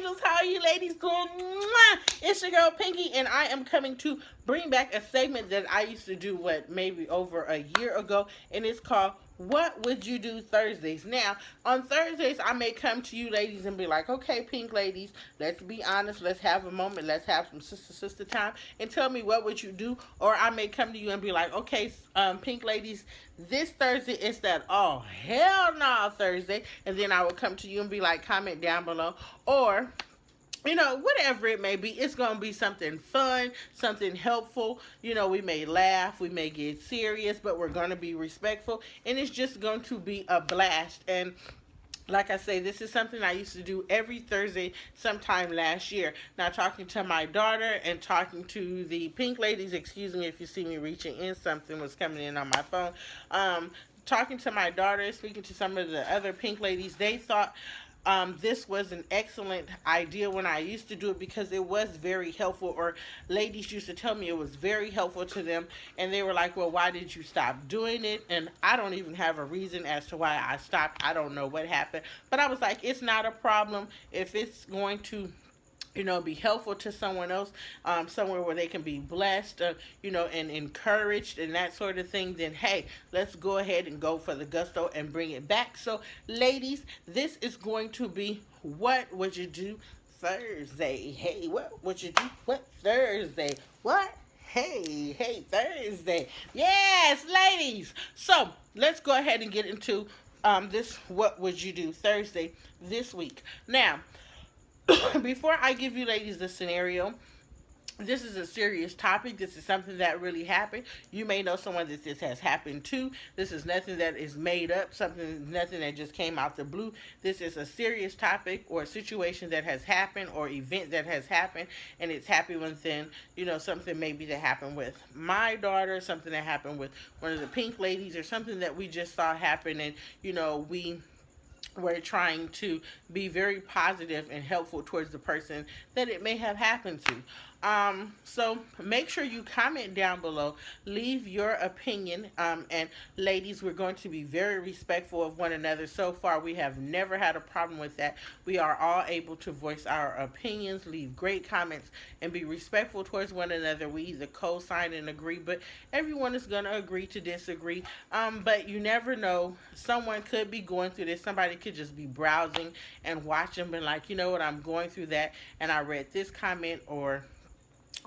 angels. How are you ladies doing? Mwah! It's your girl Pinky, and I am coming to bring back a segment that I used to do, maybe over a year ago, and it's called What Would You Do Thursdays? Now, on Thursdays, I may come to you ladies and be like, okay, pink ladies, let's be honest, let's have a moment, let's have some sister time, and tell me what would you do. Or I may come to you and be like, okay, pink ladies, this Thursday is that oh hell no Thursday, and then I would come to you and be like, comment down below, or whatever it may be, it's going to be something fun, something helpful. We may laugh, we may get serious, but we're going to be respectful, and it's just going to be a blast. And like I say, this is something I used to do every Thursday sometime last year. Now, talking to my daughter and talking to the pink ladies, excuse me if you see me reaching in, something was coming in on my phone. Talking to my daughter, speaking to some of the other pink ladies, they thought this was an excellent idea when I used to do it because it was very helpful, or ladies used to tell me it was very helpful to them, and they were like, well, why did you stop doing it? And I don't even have a reason as to why I stopped. I don't know what happened, but I was like, it's not a problem if it's going to be helpful to someone else, somewhere where they can be blessed, and encouraged and that sort of thing, then hey, let's go ahead and go for the gusto and bring it back. So, ladies, this is going to be What Would You Do Thursday? Hey, what would you do? What Thursday? What? Hey, Thursday. Yes, ladies. So, let's go ahead and get into this What Would You Do Thursday this week. Now, before I give you ladies the scenario, this is a serious topic. This is something that really happened. You may know someone that this has happened to. This is nothing that is made up, nothing that just came out the blue. This is a serious topic or a situation that has happened or event that has happened, and it's happened within, something maybe that happened with my daughter, something that happened with one of the pink ladies, or something that we just saw happen, and, we're trying to be very positive and helpful towards the person that it may have happened to. So make sure you comment down below, leave your opinion, and ladies, we're going to be very respectful of one another. So far, we have never had a problem with that. We are all able to voice our opinions, leave great comments, and be respectful towards one another. We either co-sign and agree, but everyone is going to agree to disagree. But you never know. Someone could be going through this. Somebody could just be browsing and watching, and like, you know what, I'm going through that, and I read this comment, or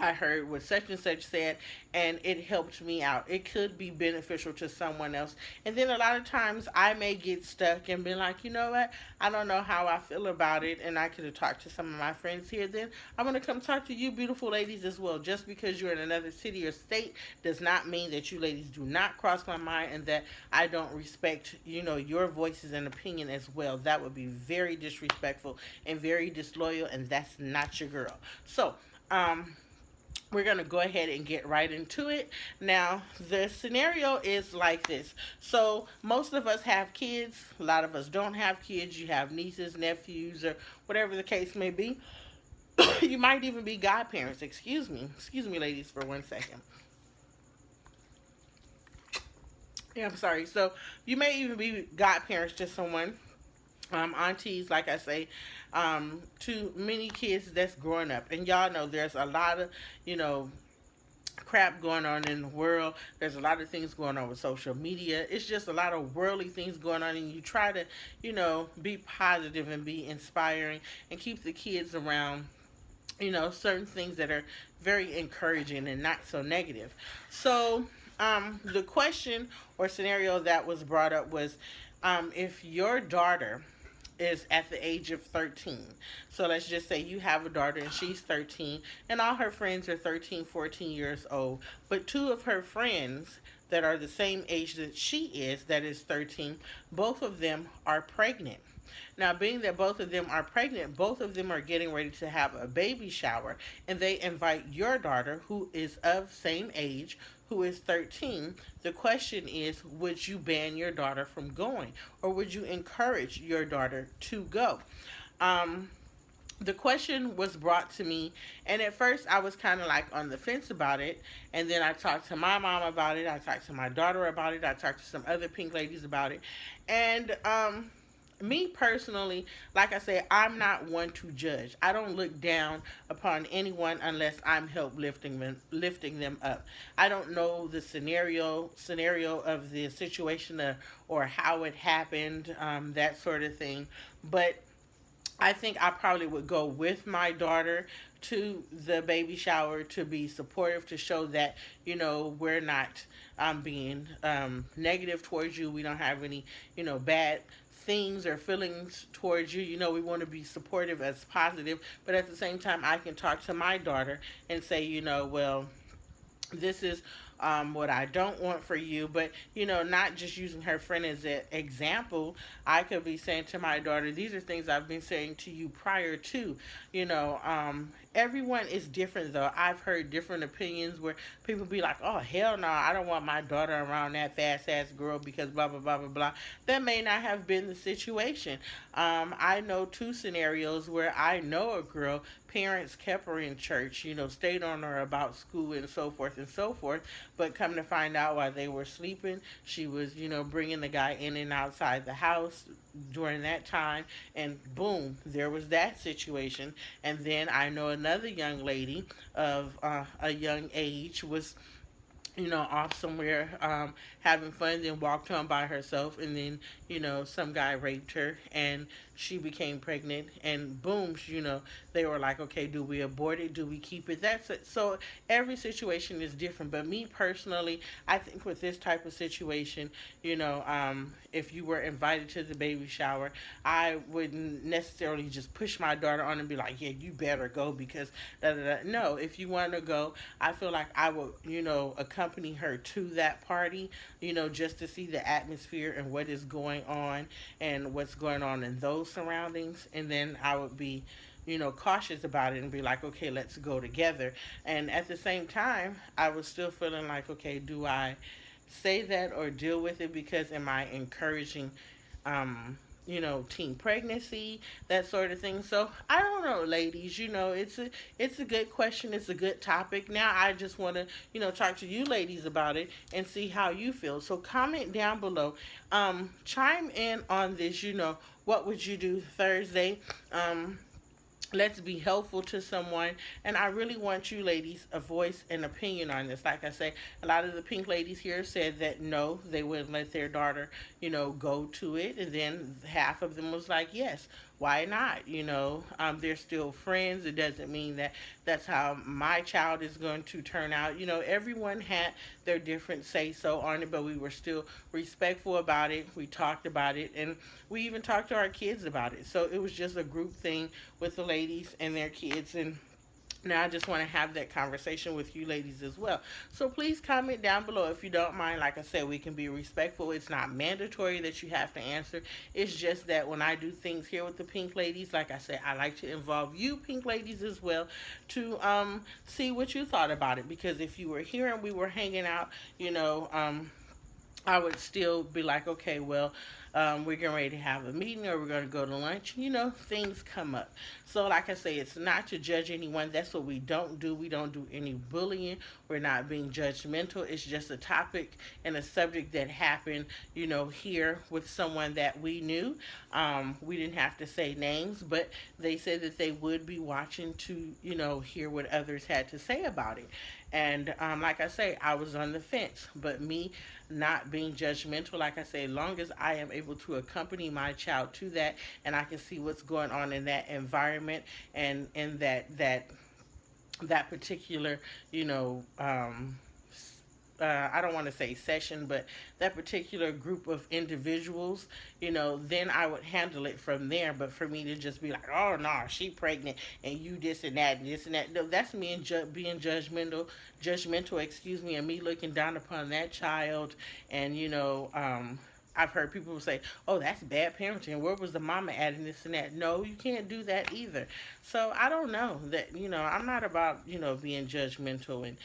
I heard what such and such said, and it helped me out. It could be beneficial to someone else. And then a lot of times I may get stuck and be like, you know what? I don't know how I feel about it, and I could have talked to some of my friends here. Then I'm going to come talk to you beautiful ladies as well. Just because you're in another city or state does not mean that you ladies do not cross my mind and that I don't respect, your voices and opinion as well. That would be very disrespectful and very disloyal, and that's not your girl. So, we're going to go ahead and get right into it. Now, the scenario is like this. So, most of us have kids. A lot of us don't have kids. You have nieces, nephews, or whatever the case may be. You might even be godparents. Excuse me, ladies, for 1 second. Yeah, I'm sorry. So, you may even be godparents to someone. Aunties, like I say, to many kids that's growing up. And y'all know there's a lot of, crap going on in the world. There's a lot of things going on with social media. It's just a lot of worldly things going on, and you try to, be positive and be inspiring and keep the kids around, certain things that are very encouraging and not so negative. So, the question or scenario that was brought up was, if your daughter is at the age of 13. So let's just say you have a daughter and she's 13, and all her friends are 13, 14 years old. But two of her friends that are the same age that she is, that is 13, both of them are pregnant. Now, being that both of them are pregnant, both of them are getting ready to have a baby shower, and they invite your daughter, who is of same age, who is 13. The question is, would you ban your daughter from going, or would you encourage your daughter to go? The question was brought to me, and at first I was kind of like on the fence about it, and then I talked to my mom about it, I talked to my daughter about it, I talked to some other pink ladies about it, and Me personally, like I said, I'm not one to judge. I don't look down upon anyone unless I'm help lifting them up. I don't know the scenario of the situation, or how it happened, that sort of thing. But I think I probably would go with my daughter to the baby shower to be supportive, to show that, we're not being negative towards you. We don't have any, bad things or feelings towards you. We want to be supportive as positive, but at the same time, I can talk to my daughter and say, well, this is what I don't want for you. But, not just using her friend as an example, I could be saying to my daughter, these are things I've been saying to you prior to. Everyone is different, though. I've heard different opinions where people be like, oh, hell no, I don't want my daughter around that fast ass girl because blah, blah, blah, blah, blah. That may not have been the situation. I know two scenarios where I know a girl, parents kept her in church, stayed on her about school and so forth and so forth. But come to find out, while they were sleeping, she was, bringing the guy in and outside the house during that time. And boom, there was that situation. And then I know another young lady of a young age was, off somewhere, having fun, then walked home by herself, and then, some guy raped her, and she became pregnant, and boom, they were like, okay, do we abort it? Do we keep it? That's it. So every situation is different. But me personally, I think with this type of situation, if you were invited to the baby shower, I wouldn't necessarily just push my daughter on and be like, yeah, you better go because da da da. No, if you want to go, I feel like I would, accompany her to that party, just to see the atmosphere and what is going on and what's going on in those surroundings. And then I would be, cautious about it and be like, okay, let's go together. And at the same time, I was still feeling like, okay, do I say that or deal with it? Because am I encouraging, teen pregnancy, that sort of thing. So I don't know, ladies. It's a good question. It's a good topic. Now I just want to, talk to you ladies about it and see how you feel. So comment down below. Chime in on this. What would you do Thursday? Let's be helpful to someone. And I really want you ladies a voice and opinion on this. Like I say, a lot of the pink ladies here said that no, they wouldn't let their daughter, go to it. And then half of them was like, yes, why not? They're still friends. It doesn't mean that that's how my child is going to turn out. Everyone had their different say so on it, but we were still respectful about it. We talked about it, and we even talked to our kids about it. So it was just a group thing with the ladies and their kids. And now I just want to have that conversation with you ladies as well. So please comment down below if you don't mind. Like I said, we can be respectful. It's not mandatory that you have to answer. It's just that when I do things here with the pink ladies, like I said, I like to involve you pink ladies as well to see what you thought about it. Because if you were here and we were hanging out, I would still be like, okay, well, we're getting ready to have a meeting or we're going to go to lunch. Things come up. So, like I say, it's not to judge anyone. That's what we don't do. We don't do any bullying. We're not being judgmental. It's just a topic and a subject that happened, here with someone that we knew. We didn't have to say names, but they said that they would be watching to, hear what others had to say about it. And like I say, I was on the fence. But me not being judgmental, like I say, as long as I am able to accompany my child to that and I can see what's going on in that environment and in that particular, I don't want to say session, but that particular group of individuals, then I would handle it from there. But for me to just be like, oh no, she pregnant and you this and that and this and that, no, that's me and being judgmental, excuse me, and me looking down upon that child. And I've heard people say, oh, that's bad parenting. Where was the mama at and this and that? No, you can't do that either. So I don't know that, I'm not about, being judgmental and,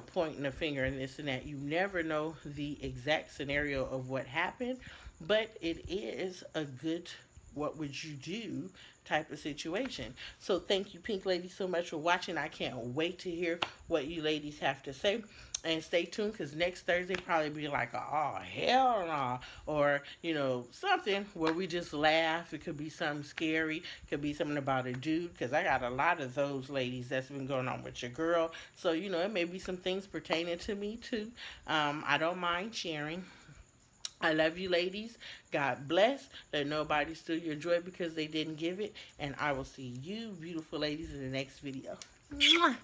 pointing a finger and this and that. You never know the exact scenario of what happened, but it is a good what would you do type of situation. So thank you, Pink Lady, so much for watching. I can't wait to hear what you ladies have to say. And stay tuned, because next Thursday probably be like, oh, hell no. Or, something where we just laugh. It could be something scary. It could be something about a dude, because I got a lot of those ladies that's been going on with your girl. So, it may be some things pertaining to me, too. I don't mind sharing. I love you, ladies. God bless. Let nobody steal your joy because they didn't give it. And I will see you, beautiful ladies, in the next video. Mwah!